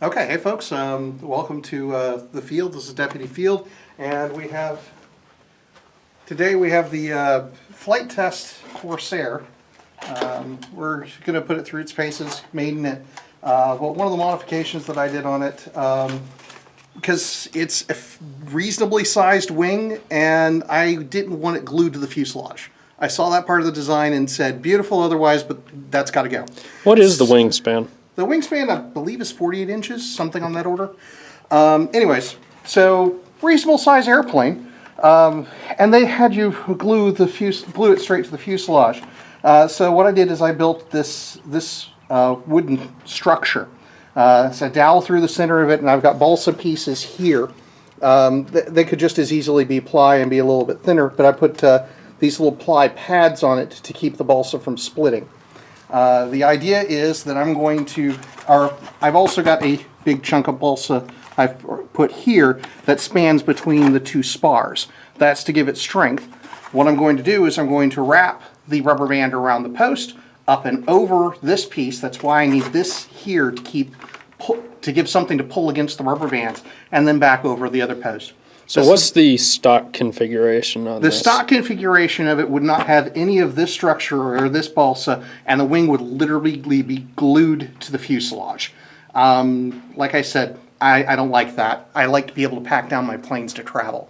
Okay, hey folks, welcome to the field. This is Deputy Field, and today we have the flight test Corsair. We're going to put it through its paces, Maiden it. Well, one of the modifications that I did on it, because it's a reasonably sized wing, and I didn't want it glued to the fuselage. I saw that part of the design and said, beautiful otherwise, but that's got to go. What is the wingspan? The wingspan, I believe, is 48 inches, something on that order. Anyways, so reasonable size airplane, and they had you glue it straight to the fuselage. So what I did is I built this wooden structure. So I dowel through the center of it, and I've got balsa pieces here. They could just as easily be ply and be a little bit thinner, but I put these little ply pads on it to keep the balsa from splitting. The idea is that I've also got a big chunk of balsa I've put here that spans between the two spars. That's to give it strength. What I'm going to do is I'm going to wrap the rubber band around the post up and over this piece. That's why I need this here to give something to pull against the rubber bands, and then back over the other post. So what's the stock configuration on this? The stock configuration of it would not have any of this structure or this balsa, and the wing would literally be glued to the fuselage. Like I said, I don't like that. I like to be able to pack down my planes to travel.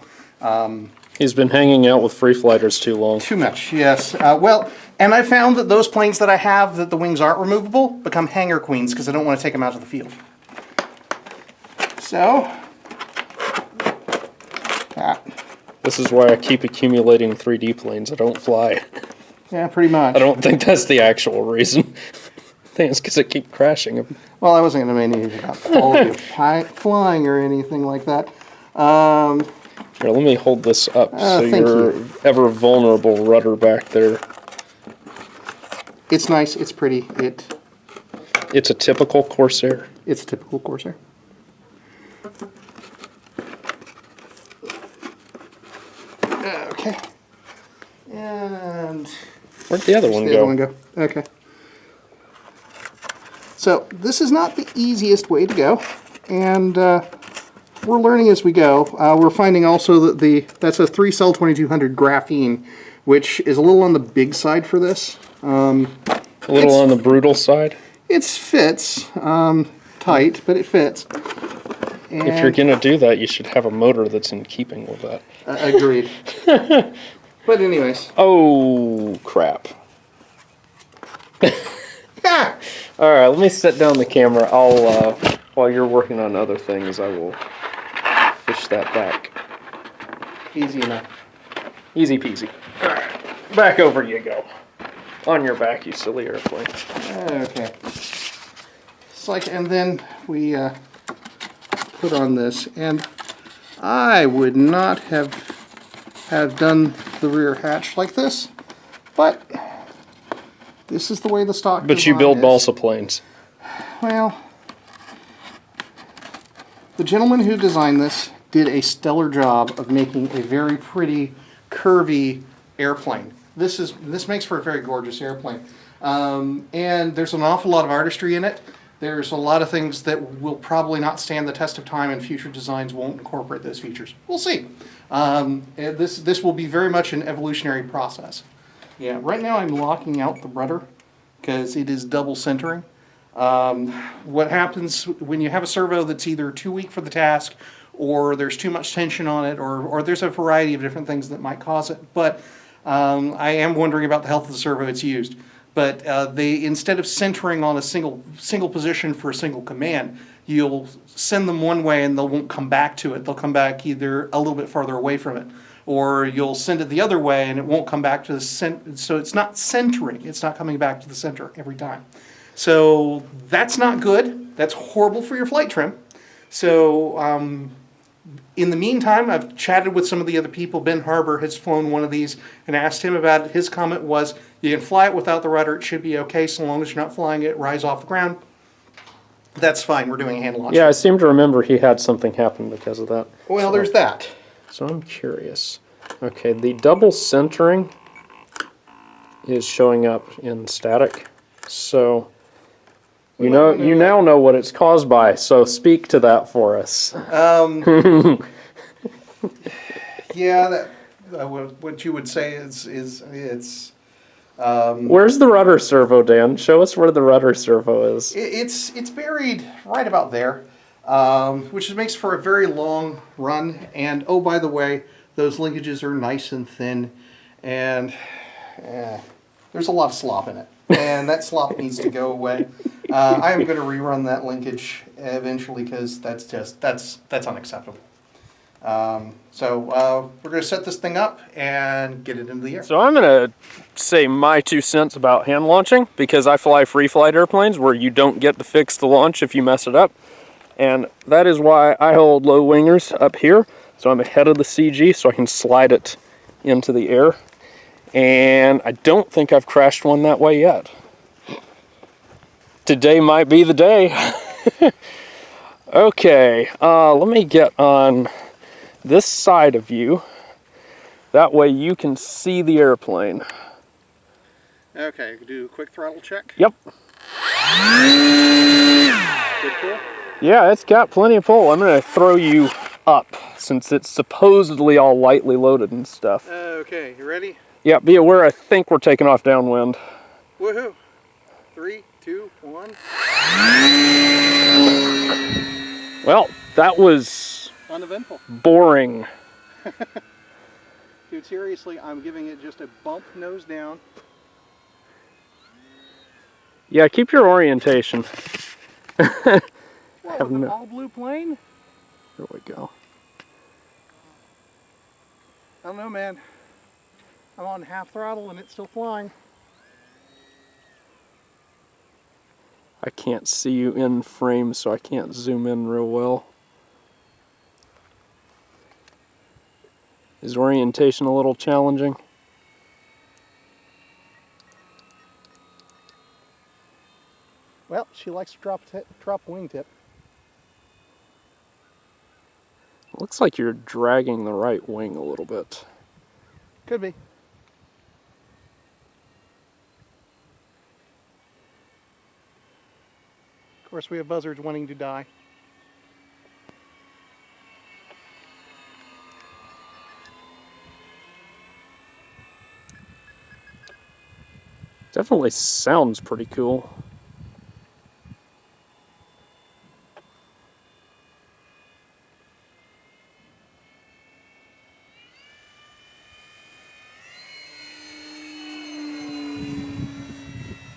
He's been hanging out with free flighters too long. Too much, yes. Well, and I found that those planes that I have that the wings aren't removable become hangar queens because I don't want to take them out to the field. So... This is why I keep accumulating 3D planes. I don't fly. Yeah, pretty much. I don't think that's the actual reason. I think it's because I keep crashing them. Well, I wasn't going to make anything about quality of flying or anything like that. Here, let me hold this up so your ever vulnerable rudder back there. It's nice. It's pretty. It's a typical Corsair. It's a typical Corsair. Okay. And where'd the other one go? Okay. So this is not the easiest way to go, and we're learning as we go. We're finding also that that's a 3-cell 2200 graphene, which is a little on the big side for this. A little on the brutal side? It fits tight, but it fits. And if you're going to do that, you should have a motor that's in keeping with that. Agreed. But anyways. Oh, crap. All right, let me set down the camera. I'll, while you're working on other things, I will fish that back. Easy enough. Easy peasy. All right, back over you go. On your back, you silly airplane. Okay. It's like, and then we put on this, and I would not have done the rear hatch like this, but this is the way the stock But you build balsa planes. Well, the gentleman who designed this did a stellar job of making a very pretty, curvy airplane. This makes for a very gorgeous airplane. And there's an awful lot of artistry in it. There's a lot of things that will probably not stand the test of time, and future designs won't incorporate those features. We'll see. This will be very much an evolutionary process. Yeah, right now I'm locking out the rudder because it is double centering. What happens when you have a servo that's either too weak for the task, or there's too much tension on it, or there's a variety of different things that might cause it. But I am wondering about the health of the servo it's used. But they, instead of centering on a single position for a single command, you'll send them one way and they won't come back to it. They'll come back either a little bit farther away from it, or you'll send it the other way and it won't come back to the center. So it's not centering. It's not coming back to the center every time. So that's not good. That's horrible for your flight trim. So in the meantime, I've chatted with some of the other people. Ben Harbour has flown one of these and asked him about it. His comment was, you can fly it without the rudder. It should be okay so long as you're not flying it rise off the ground. That's fine. We're doing a hand launch. Yeah, I seem to remember he had something happen because of that. Well, there's that. So I'm curious. Okay, the double centering is showing up in static. So You know, you now know what it's caused by, so speak to that for us. Yeah, what you would say is it's Where's the rudder servo, Dan? Show us where the rudder servo is. it's buried right about there, which makes for a very long run. And oh, by the way, those linkages are nice and thin, and there's a lot of slop in it, and that slop needs to go away. I am going to rerun that linkage eventually because that's unacceptable. So we're going to set this thing up and get it into the air. So I'm going to say my 2 cents about hand launching, because I fly free flight airplanes where you don't get to fix the launch if you mess it up. And that is why I hold low wingers up here. So I'm ahead of the CG so I can slide it into the air. And I don't think I've crashed one that way yet. Today might be the day. Okay, let me get on this side of you. That way you can see the airplane. Okay, do a quick throttle check. Yep. Good pull? Yeah, it's got plenty of pull. I'm going to throw you up since it's supposedly all lightly loaded and stuff. Okay, you ready? Yeah, be aware I think we're taking off downwind. Woohoo! 3, 2, 1. Well, that was Uneventful. boring. Dude, seriously, I'm giving it just a bump nose down. Yeah, keep your orientation. What, with an all blue plane? There we go. I don't know, man. I'm on half throttle and it's still flying. I can't see you in frame, so I can't zoom in real well. Is orientation a little challenging? Well, she likes to drop wingtip. Looks like you're dragging the right wing a little bit. Could be. Of course, we have buzzards wanting to die. Definitely sounds pretty cool.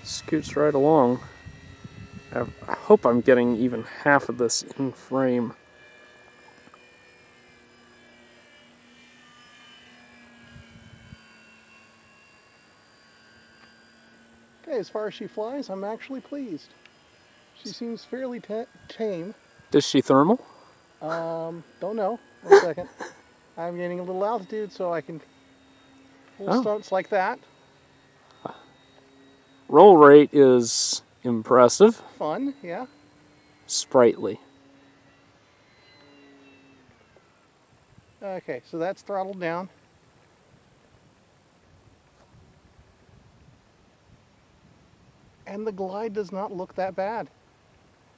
Scoots right along. I hope I'm getting even half of this in frame. Okay, as far as she flies, I'm actually pleased. She seems fairly tame. Is she thermal? Don't know. 1 second. I'm gaining a little altitude so I can pull stunts like that. Roll rate is impressive. Fun, yeah. Sprightly. Okay, so that's throttled down. And the glide does not look that bad.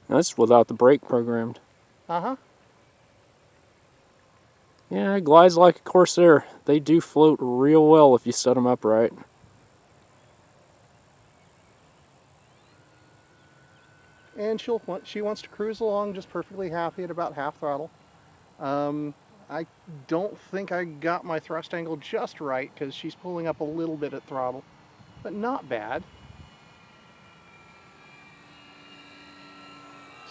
That's without the brake programmed. Uh-huh. Yeah, it glides like a Corsair. They do float real well if you set them up right. And she wants to cruise along just perfectly happy at about half throttle. I don't think I got my thrust angle just right because she's pulling up a little bit at throttle, but not bad.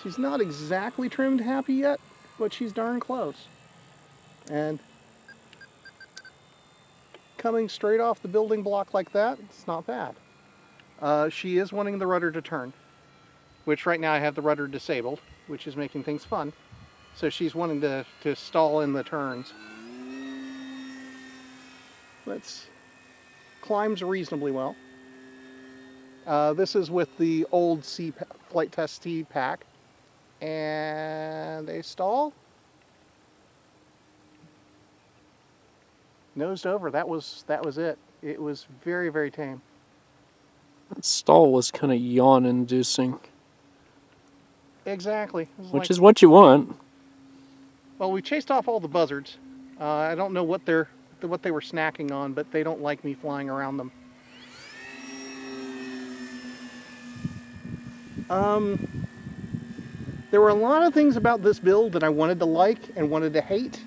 She's not exactly trimmed happy yet, but she's darn close. And coming straight off the building block like that, it's not bad. She is wanting the rudder to turn, which right now I have the rudder disabled, which is making things fun. So she's wanting to stall in the turns. Climbs reasonably well. This is with the old Flight Test C pack. And a stall. Nosed over, that was it. It was very, very tame. That stall was kind of yawn-inducing. Exactly. Which is what you want. Well, we chased off all the buzzards. I don't know what they were snacking on, but they don't like me flying around them. There were a lot of things about this build that I wanted to like and wanted to hate.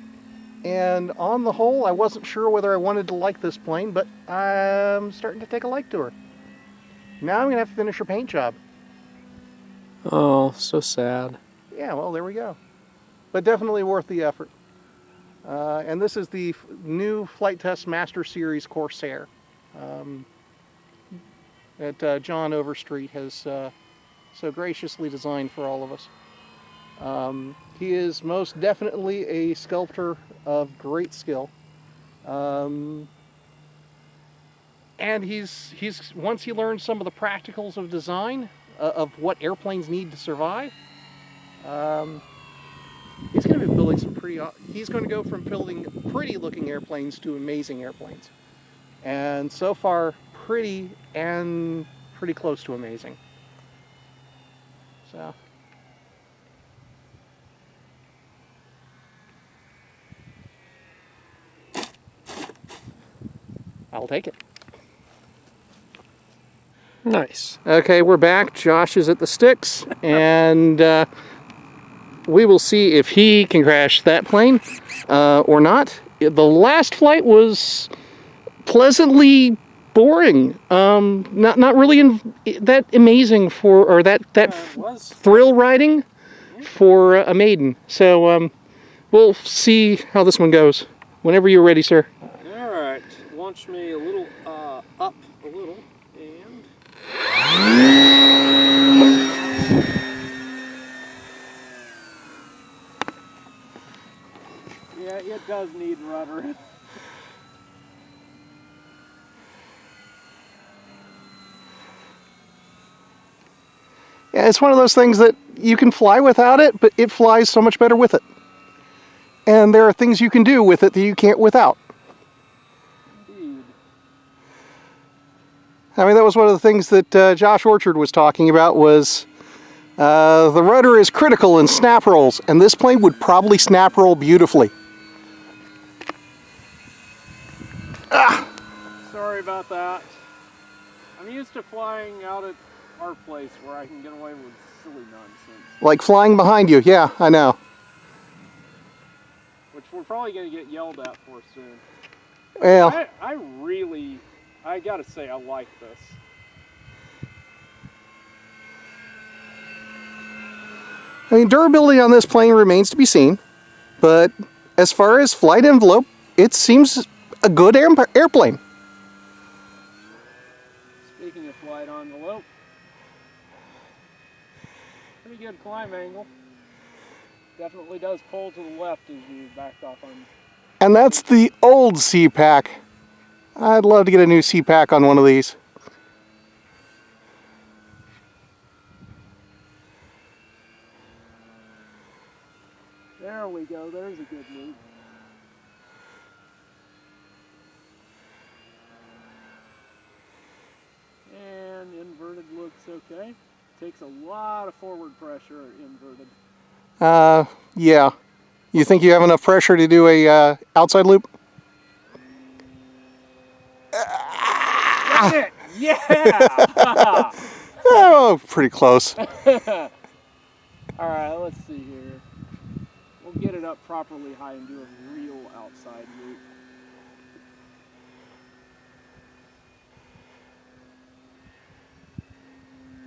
And on the whole, I wasn't sure whether I wanted to like this plane, but I'm starting to take a like to her. Now I'm going to have to finish her paint job. Oh, so sad. Yeah, well, there we go. But definitely worth the effort. And this is the new Flight Test Master Series Corsair that John Overstreet has so graciously designed for all of us. He is most definitely a sculptor of great skill. And he's once he learns some of the practicals of design, of what airplanes need to survive, he's going to be building some he's going to go from building pretty looking airplanes to amazing airplanes. And so far, pretty and pretty close to amazing. So. I'll take it. Nice. Okay, we're back. Josh is at the sticks, and we will see if he can crash that plane or not. The last flight was pleasantly boring. Not really that amazing or that thrill riding for a Maiden. So we'll see how this one goes. Whenever you're ready, sir. All right. Launch me a little up a little and. Yeah, it does need rudder. Yeah, it's one of those things that you can fly without it, but it flies so much better with it. And there are things you can do with it that you can't without. Indeed. I mean, that was one of the things that Josh Orchard was talking about was the rudder is critical in snap rolls, and this plane would probably snap roll beautifully. Sorry about that. I'm used to flying out at our place where I can get away with silly nonsense. Like flying behind you, yeah, I know. Which we're probably going to get yelled at for soon. Well, I gotta say, I like this. I mean, durability on this plane remains to be seen, but as far as flight envelope, it seems a good airplane. Speaking of flight envelope, pretty good climb angle. Definitely does pull to the left as you backed off on. And that's the old CPAC. I'd love to get a new CPAC on one of these. There we go, there's a good move. And inverted looks okay. Takes a lot of forward pressure inverted. Yeah. You think you have enough pressure to do a outside loop? Got it! Yeah! Oh, pretty close. Alright, let's see here. We'll get it up properly high and do a real outside loop.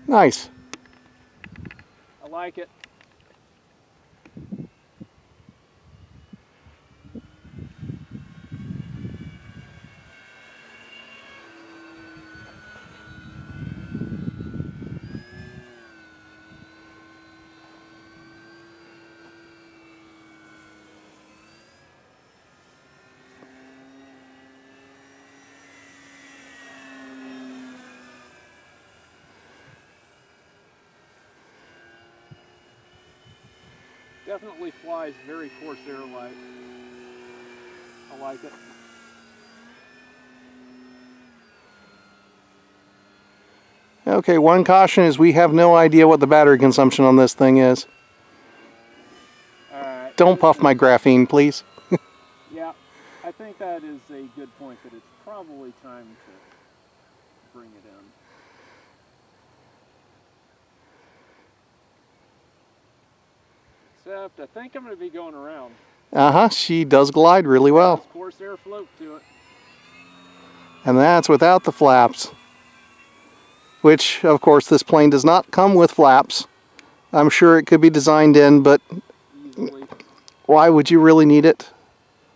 Nice. I like it. Definitely flies very Corsair-like. I like it. Okay, one caution is we have no idea what the battery consumption on this thing is. Alright. Don't puff my graphene, please. Yeah, I think that is a good point, that it's probably time to bring it in. Except I think I'm going to be going around. Uh-huh, she does glide really well. Corsair float to it. And that's without the flaps. Which, of course, this plane does not come with flaps. I'm sure it could be designed in, but Easily. why would you really need it?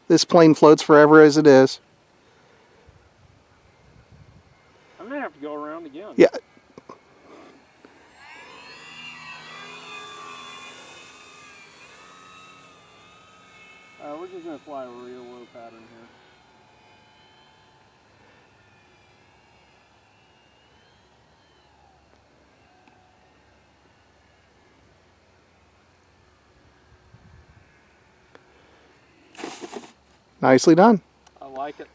This plane floats forever as it is. I'm going to have to go around again. Yeah. We're just going to fly a real low pattern here. Nicely done. I like it.